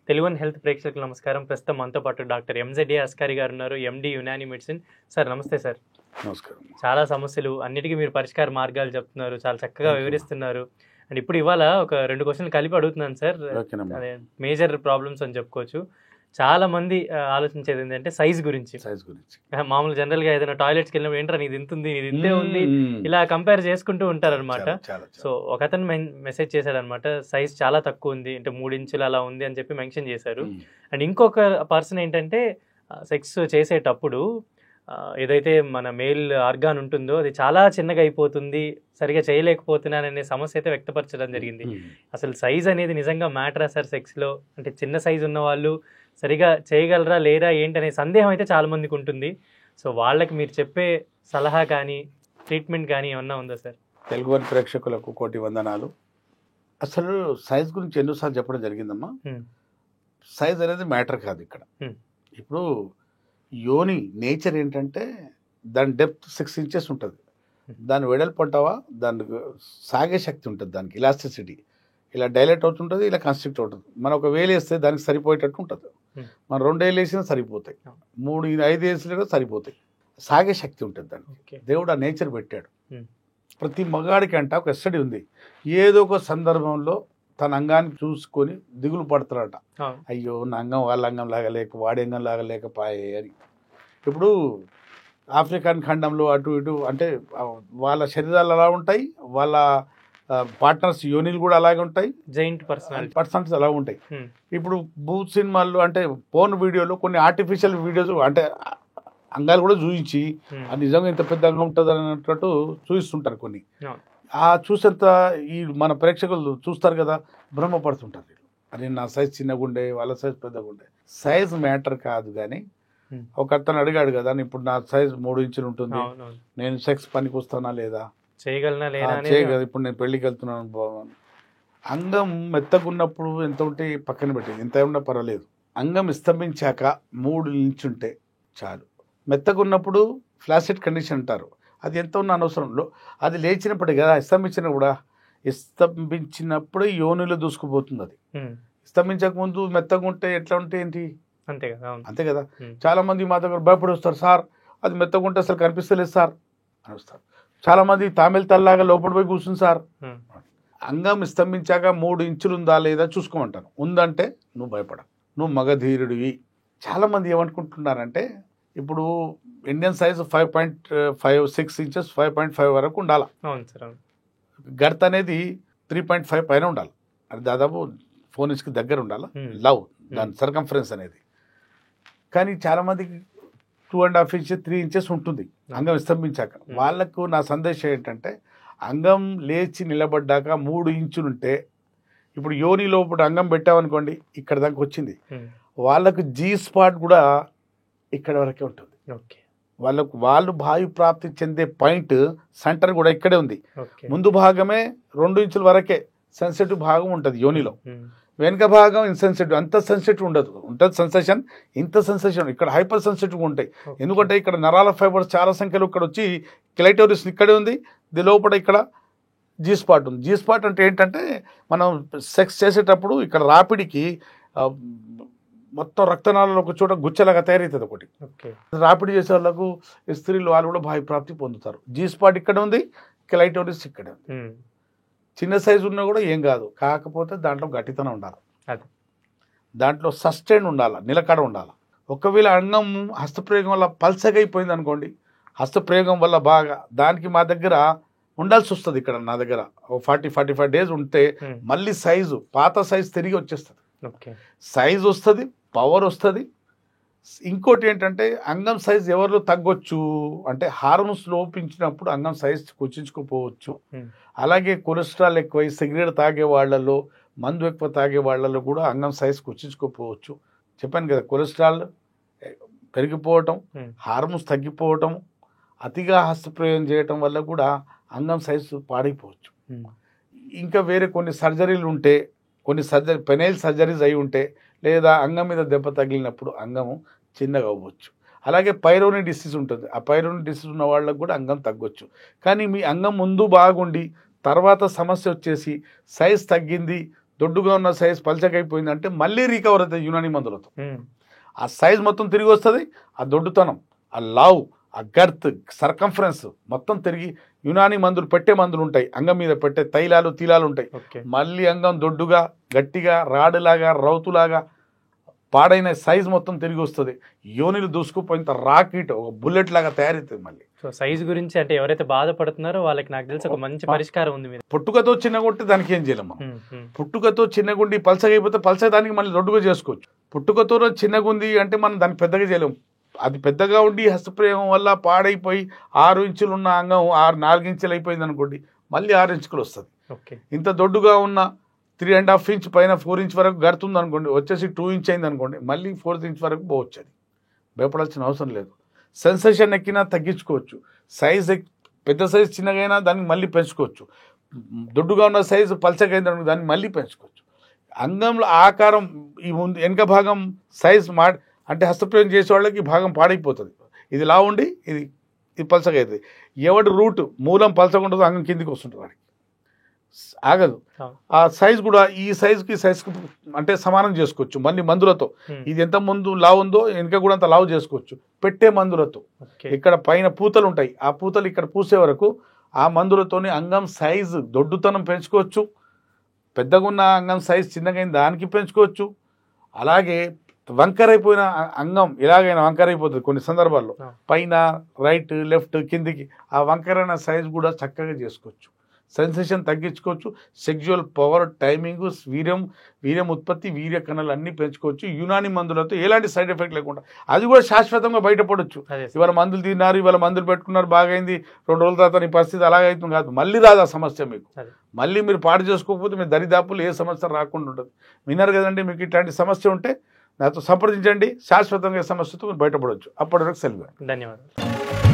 Telugu health ప్రేక్షకులకు నమస్కారం. ప్రస్తుతం మనతో పాటు డాక్టర్ ఎంజెడ్ఏ అస్కారి గారు ఉన్నారు, ఎండి యునాని మెడిసిన్. సార్ నమస్తే సార్. నమస్కారం. చాలా సమస్యలు అన్నిటికీ మీరు పరిష్కార మార్గాలు చెప్తున్నారు, చాలా చక్కగా వివరిస్తున్నారు. అండ్ ఇప్పుడు ఇవాళ ఒక 2 క్వశ్చన్లు కలిపి అడుగుతున్నాను సార్. అదే మేజర్ ప్రాబ్లమ్స్ అని చెప్పుకోవచ్చు. చాలా మంది ఆలోచించేది ఏంటంటే సైజ్ గురించి. మామూలు జనరల్ గా ఏదైనా టాయిలెట్స్కి వెళ్ళినప్పుడు ఏంట్రా నీది ఇంత ఉంది, నీది ఇంతే ఉంది, ఇలా కంపేర్ చేసుకుంటూ ఉంటారనమాట. సో ఒక అతను మెసేజ్ చేశాడు అనమాట, సైజ్ చాలా తక్కువ ఉంది, అంటే 3 ఇంచులు అలా ఉంది అని చెప్పి మెన్షన్ చేశారు. అండ్ ఇంకొక పర్సన్ ఏంటంటే సెక్స్ చేసేటప్పుడు ఏదైతే మన మేల్ ఆర్గాన్ ఉంటుందో అది చాలా చిన్నగా అయిపోతుంది, సరిగా చేయలేకపోతున్నాననే సమస్య అయితే వ్యక్తపరచడం జరిగింది. అసలు సైజ్ అనేది నిజంగా మ్యాటరా సార్ సెక్స్లో? అంటే చిన్న సైజ్ ఉన్న వాళ్ళు సరిగా చేయగలరా లేరా ఏంటనే సందేహం అయితే చాలా మందికి ఉంటుంది. సో వాళ్ళకి మీరు చెప్పే సలహా కానీ ట్రీట్మెంట్ కానీ ఏమన్నా ఉందా సార్? తెలుగు వారి ప్రేక్షకులకు కోటి వందనాలు. అసలు సైజ్ గురించి ఎన్నోసార్లు చెప్పడం జరిగిందమ్మా. సైజ్ అనేది మ్యాటర్ కాదు ఇక్కడ. ఇప్పుడు యోని నేచర్ ఏంటంటే దాని డెప్త్ 6 ఇంచెస్ ఉంటుంది. దాని వెడల్పు అంటావా, దానికి సాగే శక్తి ఉంటుంది, దానికి ఇలాస్టిసిటీ. ఇలా డైలెట్ అవుతుంటుంది, ఇలా కన్స్ట్రిక్ట్ అవుతుంది. మనం ఒక వేలు వేస్తే దానికి సరిపోయేటట్టు ఉంటుంది. మనం 2 వేలు వేసినా సరిపోతాయి, 3 5 వేసినా సరిపోతాయి. సాగే శక్తి ఉంటుంది దానికి. దేవుడు ఆ నేచర్ పెట్టాడు. ప్రతి మగాడికి అంట ఒక ఎస్టడీ ఉంది, ఏదో ఒక సందర్భంలో తన అంగాన్ని చూసుకొని దిగులు పడతాడట. అయ్యో నా అంగం వాళ్ళ అంగం లాగా లేక వాడి అంగం లాగా లేకపోయే అని. ఇప్పుడు ఆఫ్రికన్ ఖండంలో అటు ఇటు అంటే వాళ్ళ శరీరాలు అలా ఉంటాయి, వాళ్ళ పార్ట్నర్స్ యోనిలు కూడా అలాగే ఉంటాయి, జైంట్ పర్సన్స్ అలా ఉంటాయి. ఇప్పుడు బూత్ సినిమాల్లో అంటే పోర్న్ వీడియోలో కొన్ని ఆర్టిఫిషియల్ వీడియోస్ అంటే అంగాలు కూడా చూపించి అది నిజంగా ఇంత పెద్ద అంగం ఉంటుంది అన్నట్టు చూపిస్తుంటారు కొన్ని. ఆ చూసేంత ఈ మన ప్రేక్షకులు చూస్తారు కదా, భ్రమపడుతుంటారు. అని నా సైజ్ చిన్నగా ఉండే, వాళ్ళ సైజ్ పెద్దగా ఉండే. సైజ్ మ్యాటర్ కాదు. కానీ ఒక అతను అడిగాడు కదా, ఇప్పుడు నా సైజ్ 3 ఇంచులు ఉంటుంది, నేను సెక్స్ పనికి వస్తానా లేదా, చేయగలనా లేదా, చేయగలదు. ఇప్పుడు నేను పెళ్లికి వెళ్తున్నాను బాగున్నాను. అంగం మెత్తగున్నప్పుడు ఎంత ఉంటే పక్కన పెట్టింది, ఎంత ఉన్నా పర్వాలేదు. అంగం స్తంభించాక 3 ఇంచుంటే చాలు. మెత్తగున్నప్పుడు ఫ్లాసిడ్ కండిషన్ అంటారు, అది ఎంత ఉన్న అనవసరంలో. అది లేచినప్పుడు కదా, స్తంభించినప్పుడు యోనిలో దూసుకుపోతుంది. అది స్తంభించక ముందు మెత్తగా ఉంటే ఎట్లా ఉంటే ఏంటి, అంతే కదా. చాలా మంది మా దగ్గర భయపడి వస్తారు, సార్ అది మెత్తగా ఉంటే అసలు కనిపిస్తలేదు సార్ అని వస్తారు. చాలా మంది తామిల్ తల్లాగా లోపల పోయి కూర్చుంది సార్. అంగం స్తంభించాక 3 ఇంచులు ఉందా లేదా చూసుకోమంటాను. ఉందంటే నువ్వు భయపడ, నువ్వు మగధీరుడివి. చాలా మంది ఏమనుకుంటున్నారంటే ఇప్పుడు ఇండియన్ సైజ్ 5.56 ఇంచెస్ 5.5 వరకు ఉండాలి. గర్త్ అనేది 3.5 పైన ఉండాలి. అది దాదాపు 4 ఇంచ్కి దగ్గర ఉండాలి. లవ్ దాని సర్కంఫరెన్స్ అనేది. కానీ చాలా మందికి 2.5 ఇంచెస్ 3 ఇంచెస్ ఉంటుంది అంగం స్తంభించాక. వాళ్ళకు నా సందేశం ఏంటంటే, అంగం లేచి నిలబడ్డాక 3 ఇంచులుంటే, ఇప్పుడు యోని లోపల అంగం పెట్టామనుకోండి, ఇక్కడ దాకా వచ్చింది, వాళ్ళకు జీ స్పాట్ కూడా ఇక్కడ వరకే ఉంటుంది. వాళ్ళు వాయు ప్రాప్తి చెందే పాయింట్ సెంటర్ కూడా ఇక్కడే ఉంది. ముందు భాగమే 2 ఇంచుల వరకే సెన్సిటివ్ భాగం ఉంటుంది యోనిలో, వెనుక భాగం ఇన్సెన్సిటివ్. అంత సెన్సిటివ్ ఉంటుంది సెన్సేషన్, ఇంత సెన్సేషన్ ఇక్కడ హైపర్ సెన్సిటివ్ ఉంటాయి. ఎందుకంటే ఇక్కడ నరాల ఫైబర్స్ చాలా సంఖ్యలో ఇక్కడ వచ్చి క్లైటోరిస్ ఇక్కడే ఉంది, ది లోపల ఇక్కడ జీ స్పాట్ ఉంది. జీ స్పాట్ అంటే ఏంటంటే, మనం సెక్స్ చేసేటప్పుడు ఇక్కడ రాపిడికి మొత్తం రక్తనాళాలు ఒక చోట గుచ్చలాగా తయారవుతుంది. ఒకటి రాపిడి చేసే వాళ్ళకు స్త్రీలు వాళ్ళు కూడా వాయు ప్రాప్తి పొందుతారు. జీ స్పాట్ ఇక్కడ ఉంది, క్లైటోరిస్ ఇక్కడ ఉంది. చిన్న సైజు ఉన్నా కూడా ఏం కాదు, కాకపోతే దాంట్లో గట్టితనం ఉండాలి, దాంట్లో సస్టైన్ ఉండాలి, నిలకడ ఉండాలి. ఒకవేళ అంగం హస్తప్రయోగం వల్ల పల్సగా అయిపోయింది అనుకోండి, హస్తప్రయోగం వల్ల బాగా దానికి మా దగ్గర ఉండాల్సి వస్తుంది. ఇక్కడ నా దగ్గర 40-45 డేస్ ఉంటే మళ్ళీ సైజు పాత సైజు తిరిగి వచ్చేస్తుంది. సైజ్ వస్తుంది, పవర్ వస్తుంది. ఇంకోటి ఏంటంటే, అంగం సైజ్ ఎవరిలో తగ్గొచ్చు అంటే, హార్మోన్స్ లోపించినప్పుడు అంగం సైజ్ కుచించుకుపోవచ్చు. అలాగే కొలెస్ట్రాల్ ఎక్కువై సిగరెట్ తాగే వాళ్ళలో, మందు ఎక్కువ తాగే వాళ్ళలో కూడా అంగం సైజ్ కుచించుకోపోవచ్చు. చెప్పాను కదా, కొలెస్ట్రాల్ పెరిగిపోవటం, హార్మోన్స్ తగ్గిపోవటం, అతిగా హస్తప్రయోగం చేయటం వల్ల కూడా అంగం సైజు పాడైపోవచ్చు. ఇంకా వేరే కొన్ని సర్జరీలు ఉంటే, కొన్ని పెనైల్ సర్జరీస్ అయి ఉంటే, లేదా అంగం మీద దెబ్బ తగిలినప్పుడు అంగము చిన్నగా అవ్వచ్చు. అలాగే పైరోని డిసీజ్ ఉంటుంది, ఆ పైరోని డిసీజ్ ఉన్న వాళ్ళకు కూడా అంగం తగ్గొచ్చు. కానీ మీ అంగం ముందు బాగుండి తర్వాత సమస్య వచ్చేసి సైజ్ తగ్గింది, దొడ్డుగా ఉన్న సైజ్ పలచకైపోయింది అంటే మళ్ళీ రికవర్ అవుతుంది యునాని మందులతో. ఆ సైజ్ మొత్తం తిరిగి వస్తుంది, ఆ దొడ్డుతనం, ఆ లావ్, ఆ గర్త్, సర్కంఫరెన్స్ మొత్తం తిరిగి యునాని మందులు పెట్టే మందులు ఉంటాయి, అంగం మీద పెట్టే తైలాలు తీలాలు ఉంటాయి. మళ్ళీ అంగం దొడ్డుగా గట్టిగా రాడులాగా రౌతులాగా పాడైన సైజ్ మొత్తం తిరిగి వస్తుంది. యోనిలు దూసుకుపోయినంత రాకెట్ ఒక బుల్లెట్ లాగా తయారవుతుంది మళ్ళీ. సో సైజ్ గురించి అంటే ఎవరైతే బాధపడుతున్నారో వాళ్ళకి నాకు తెలిసి ఒక మంచి పరిష్కారం ఉంది. పుట్టుకతో చిన్నగుంటే దానికి ఏం చేయలేము. పుట్టుకతో చిన్నగుండి పలసగైపోతే పలస దానికి మళ్ళీ దొడ్డుగా చేసుకోవచ్చు. పుట్టుకతో చిన్నగుంది అంటే మనం దాన్ని పెద్దగా చేయలేము. అది పెద్దగా ఉండి హస్తప్రయోగం వల్ల పాడైపోయి 6 ఇంచులు ఉన్న అంగం 4 ఇంచులు అయిపోయింది అనుకోండి, మళ్ళీ 6 ఇంచులు వస్తుంది. ఇంత దొడ్డుగా ఉన్న 3.5 ఇంచ్ పైన 4 ఇంచ్ వరకు గడుతుంది అనుకోండి, వచ్చేసి 2 ఇంచ్ అయింది అనుకోండి, మళ్ళీ 4th ఇంచ్ వరకు పోవచ్చు. అది భయపడాల్సిన అవసరం లేదు. సెన్సేషన్ ఎక్కినా తగ్గించుకోవచ్చు. సైజ్ పెద్ద సైజు చిన్నగైనా దాన్ని మళ్ళీ పెంచుకోవచ్చు. దొడ్డుగా ఉన్న సైజు పలచగైంది అనుకో దాన్ని మళ్ళీ పెంచుకోవచ్చు. అంగంలో ఆకారం ఈ ముందు వెనక భాగం సైజ్ అంటే హస్తప్రయోగం చేసే వాళ్ళకి ఈ భాగం పాడైపోతుంది. ఇది లా ఉండి ఇది పలచగా అవుతుంది. ఎవడి రూట్ మూలం పలచగా ఉంటుందో అంగం కిందికి వస్తుంటుంది, వాడికి ఆగదు. ఆ సైజ్ కూడా ఈ సైజుకి అంటే సమానం చేసుకోవచ్చు మళ్ళీ మందులతో. ఇది ఎంత ముందు లావు ఉందో వెనక కూడా అంత లావు చేసుకోవచ్చు పెట్టే మందులతో. ఇక్కడ పైన పూతలు ఉంటాయి, ఆ పూతలు ఇక్కడ పూసే వరకు ఆ మందులతోని అంగం సైజు దొడ్డుతనం పెంచుకోవచ్చు. పెద్దగా ఉన్న అంగం సైజు చిన్నగా దానికి పెంచుకోవచ్చు. అలాగే వంకరైపోయిన అంగం ఎలాగైనా వంకరైపోతుంది కొన్ని సందర్భాల్లో, పైన రైట్ లెఫ్ట్ కిందికి ఆ వంకరైన సైజు కూడా చక్కగా చేసుకోవచ్చు. సెన్సేషన్ తగ్గించుకోవచ్చు. సెక్జువల్ పవర్, టైమింగ్, వీర్యం ఉత్పత్తి, వీర్య కణాలు అన్నీ పెంచుకోవచ్చు యునాని మందులతో ఎలాంటి సైడ్ ఎఫెక్ట్ లేకుండా. అది కూడా శాశ్వతంగా బయటపడవచ్చు. ఇవాళ మందులు తిన్నారు, ఇవాళ మందులు పెట్టుకున్నారు, బాగైంది, 2 రోజుల తర్వాత నీ పరిస్థితి అలాగైతుంది కాదు, మళ్ళీ రాదు ఆ సమస్య మీకు. మళ్ళీ మీరు పాడు చేసుకోకపోతే మీ దరిదాపులు ఏ సమస్య రాకుండా ఉంటుంది. విన్నారు కదండి, మీకు ఇట్లాంటి సమస్య ఉంటే నాతో సంప్రదించండి, శాశ్వతంగా సమస్యతో మీరు బయటపడవచ్చు. అప్పటి వరకు సెలవు. ధన్యవాదాలు.